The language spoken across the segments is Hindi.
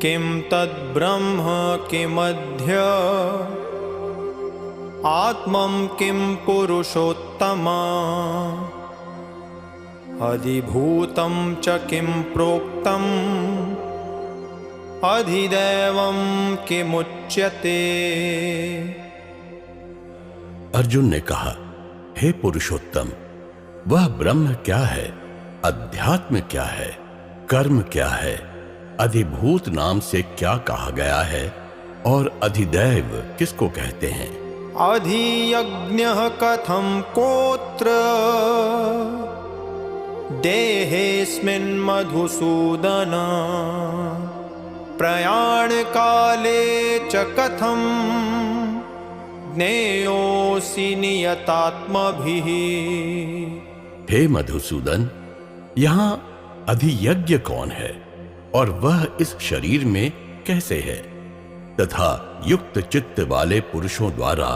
किं तद्ब्रह्म किमद्य आत्मं किं पुरुषोत्तमा अधिभूतं च किं प्रोक्तम् अधिदैवं किमुच्यते। अर्जुन ने कहा, हे पुरुषोत्तम, वह ब्रह्म क्या है, अध्यात्म क्या है, कर्म क्या है, अधिभूत नाम से क्या कहा गया है और अधिदैव किसको कहते हैं? अधियज्ञः कथं कोत्र देहेऽस्मिन् मधुसूदन प्रयाण काले च कथं ज्ञेयोऽसि नियतात्मभिः। हे मधुसूदन, यहाँ अधियज्ञ कौन है और वह इस शरीर में कैसे है, तथा युक्त चित्त वाले पुरुषों द्वारा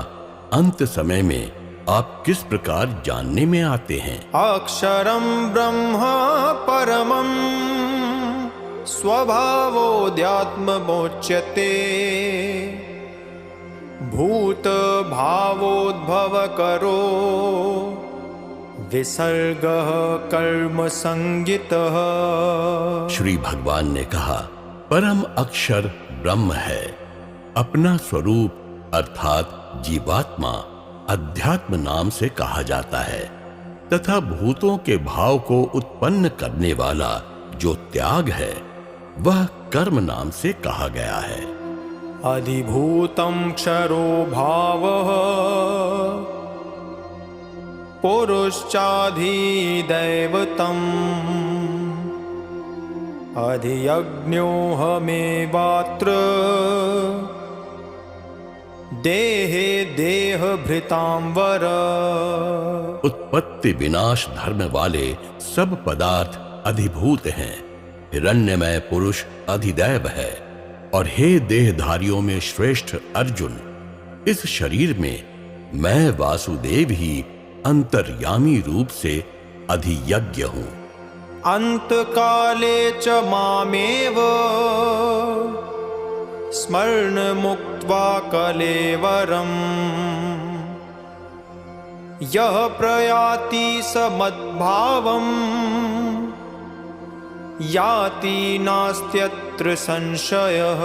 अंत समय में आप किस प्रकार जानने में आते हैं? अक्षरं ब्रह्म परमं स्वभावोऽध्यात्ममुच्यते भूत भावोद्भव करो विसर्गः कर्म संगितः। श्री भगवान ने कहा, परम अक्षर ब्रह्म है, अपना स्वरूप अर्थात जीवात्मा अध्यात्म नाम से कहा जाता है, तथा भूतों के भाव को उत्पन्न करने वाला जो त्याग है वह कर्म नाम से कहा गया है। अधिभूतं क्षरो भावः पुरुश्चाधिदैवतम् अधियज्ञोऽहमेवात्र देहे देहभृतां वर। उत्पत्ति विनाश धर्म वाले सब पदार्थ अधिभूत हैं, हिरण्यमय पुरुष अधिदैव है, और हे देहधारियों में श्रेष्ठ अर्जुन, इस शरीर में मैं वासुदेव ही अंतर्यामी रूप से अधियज्ञ हूं। अंतकाले च मामेव स्मरण मुक्त्वा कलेवरम् यः प्रयाति स मद्भावम् याति नास्त्यत्र संशयः।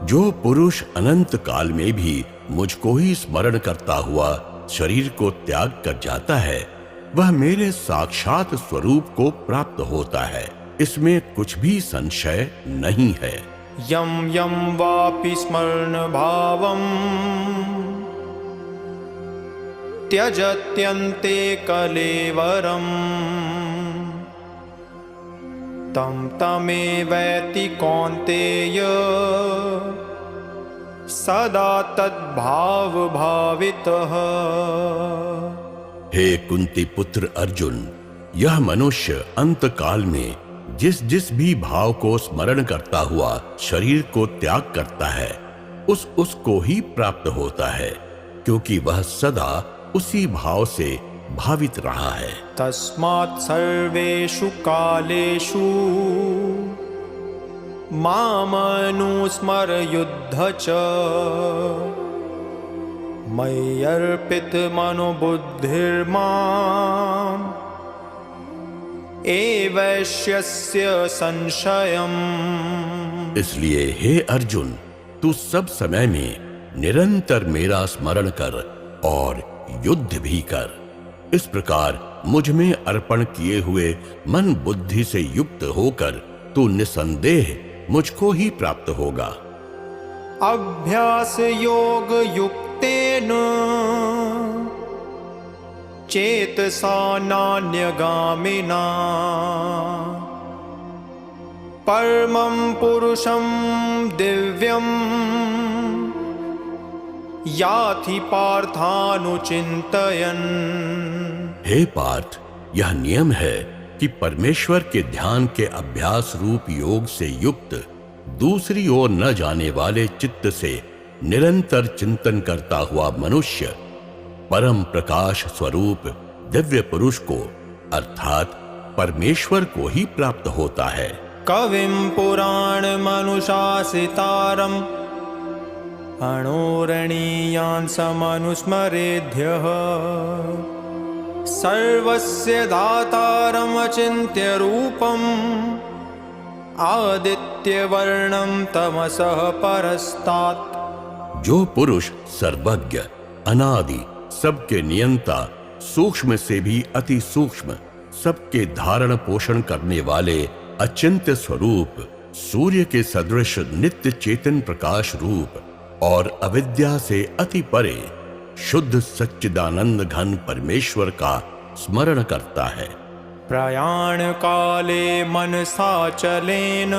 जो पुरुष अनंत काल में भी मुझको ही स्मरण करता हुआ शरीर को त्याग कर जाता है, वह मेरे साक्षात स्वरूप को प्राप्त होता है, इसमें कुछ भी संशय नहीं है। यम यम वापि स्मरण भावम् त्यजत्यन्ते कलेवरम् तं तमेवैति कौन्तेय सदा तद्भाव भावितः। हे कुंती पुत्र अर्जुन, यह मनुष्य अंत काल में जिस जिस भी भाव को स्मरण करता हुआ शरीर को त्याग करता है, उसको ही प्राप्त होता है, क्योंकि वह सदा उसी भाव से भावित रहा है। तस्मात् सर्वेषु कालेषु मामनुस्मर युद्ध च मय्यर्पित मनोबुद्धिर्माम् एवैष्यस्य संशयम्। इसलिए हे अर्जुन, तू सब समय में निरंतर मेरा स्मरण कर और युद्ध भी कर। इस प्रकार मुझ में अर्पण किए हुए मन बुद्धि से युक्त होकर तू निसंदेह मुझको ही प्राप्त होगा। अभ्यास योग युक्तेन चेतसा नान्यगामिना परमं पुरुषं दिव्यं याति पार्थानुचिन्तयन्। हे पार्थ, यह नियम है कि परमेश्वर के ध्यान के अभ्यास रूप योग से युक्त दूसरी ओर न जाने वाले चित्त से निरंतर चिंतन करता हुआ मनुष्य परम प्रकाश स्वरूप दिव्य पुरुष को अर्थात परमेश्वर को ही प्राप्त होता है। कविं पुराणमनुशासितारम् अणोरणीयान् समनुस्मरेद्यः सर्वस्य दातारमचिन्त्य रूपम् आदित्यवर्णं तमसः परस्तात्। जो पुरुष सर्वज्ञ, अनादि, सबके नियंता, सूक्ष्म से भी अति सूक्ष्म, सबके धारण पोषण करने वाले अचिंत्य स्वरूप, सूर्य के सदृश नित्य चेतन प्रकाश रूप और अविद्या से अति परे शुद्ध सच्चिदानंद घन परमेश्वर का स्मरण करता है। प्रयाण काले मनसा चलेन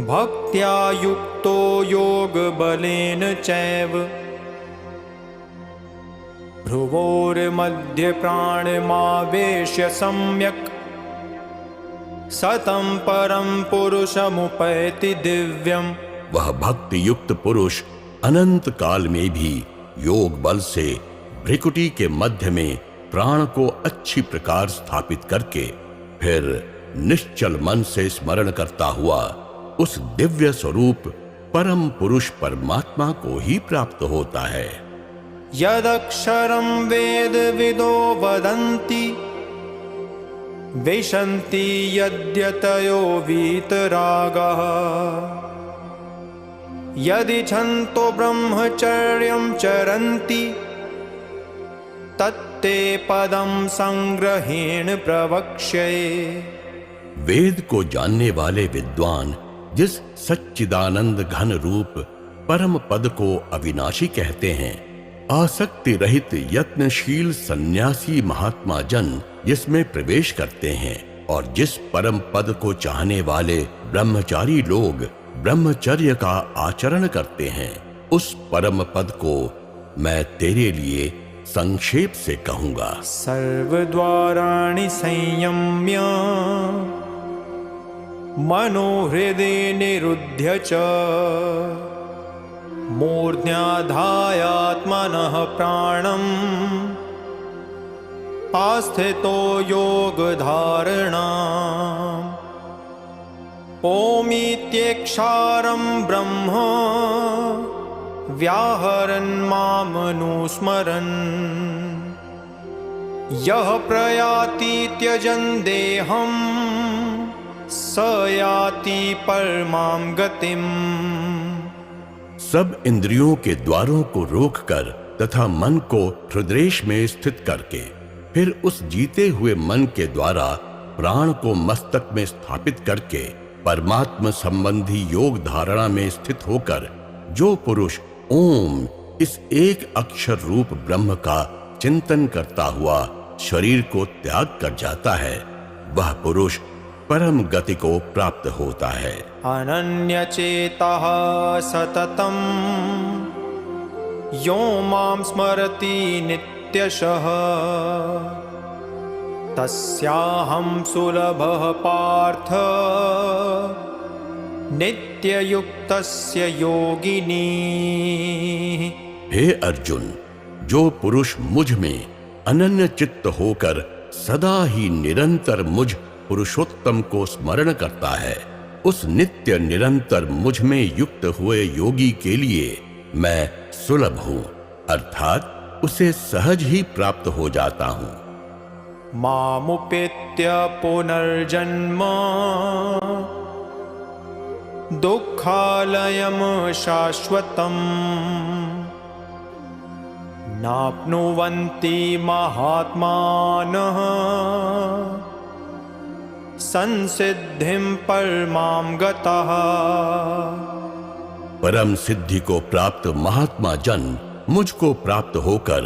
भक्त्या युक्तो योग बलेन चैव भ्रुवोर्मध्ये प्राणमावेश्य सम्यक् सतं परम पुरुषमुपैति दिव्यम्। वह भक्ति युक्त पुरुष अनंत काल में भी योग बल से भ्रिकुटी के मध्य में प्राण को अच्छी प्रकार स्थापित करके फिर निश्चल मन से स्मरण करता हुआ उस दिव्य स्वरूप परम पुरुष परमात्मा को ही प्राप्त होता है। यदक्षरं वेद विदो वदन्ति विशन्ति यद्यतयो वीतरागः यदि छन्तो ब्रह्मचर्यं चरन्ति तत्ते पदं संग्रहेण प्रवक्ष्ये। वेद को जानने वाले विद्वान जिस सच्चिदानंद घन रूप परम पद को अविनाशी कहते हैं, आसक्ति रहित यत्नशील सन्यासी महात्मा जन जिसमें प्रवेश करते हैं और जिस परम पद को चाहने वाले ब्रह्मचारी लोग ब्रह्मचर्य का आचरण करते हैं, उस परम पद को मैं तेरे लिए संक्षेप से कहूंगा। सर्वद्वाराणि संयम्य मनोहृदय निरुध्य च मूर्ध्याधायात्मनः प्राणम् आस्थितो योगधारणाम्। ओमित्यक्षरं ब्रह्म व्याहरन् मामनुस्मरन् यः प्रयाति त्यजन् देहं स याति परमां गतिम्। सब इंद्रियों के द्वारों को रोककर तथा मन को हृदय में स्थित करके फिर उस जीते हुए मन के द्वारा प्राण को मस्तक में स्थापित करके परमात्मा संबंधी योग धारणा में स्थित होकर जो पुरुष ओम इस एक अक्षर रूप ब्रह्म का चिंतन करता हुआ शरीर को त्याग कर जाता है, वह पुरुष परम गति को प्राप्त होता है। अनन्यचेतः सततं यो मां स्मरति नित्यशः तस्याहं सुलभः पार्थ नित्ययुक्तस्य योगिनी। हे अर्जुन, जो पुरुष मुझ में अनन्य चित्त होकर सदा ही निरंतर मुझ पुरुषोत्तम को स्मरण करता है, उस नित्य निरंतर मुझ में युक्त हुए योगी के लिए मैं सुलभ हूँ, अर्थात उसे सहज ही प्राप्त हो जाता हूँ। मामुपेत्य पुनर्जन्म दुःखालयं शाश्वतम् नाप्नुवन्ति महात्मानः संसिद्धिं परमां गतः। परम सिद्धि को प्राप्त महात्मा जन मुझको प्राप्त होकर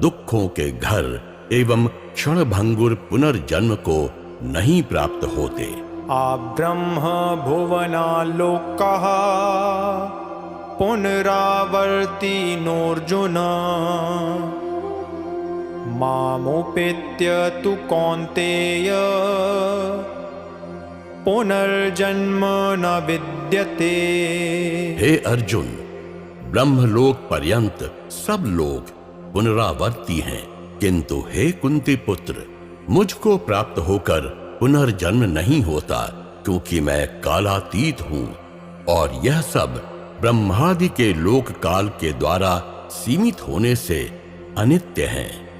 दुखों के घर एवं क्षणभंगुर पुनर्जन्म को नहीं प्राप्त होते। आब्रह्म भुवनालोकः पुनरावर्ति नोऽर्जुन मामुपेत्य तु कौन्तेय पुनर्जन्म न विद्यते। हे अर्जुन, ब्रह्मलोक पर्यंत सब लोग पुनरावर्ती हैं, किंतु हे कुंती पुत्र, मुझको प्राप्त होकर पुनर्जन्म नहीं होता, क्योंकि मैं कालातीत हूँ और यह सब ब्रह्मादि के लोक काल के द्वारा सीमित होने से अनित्य हैं।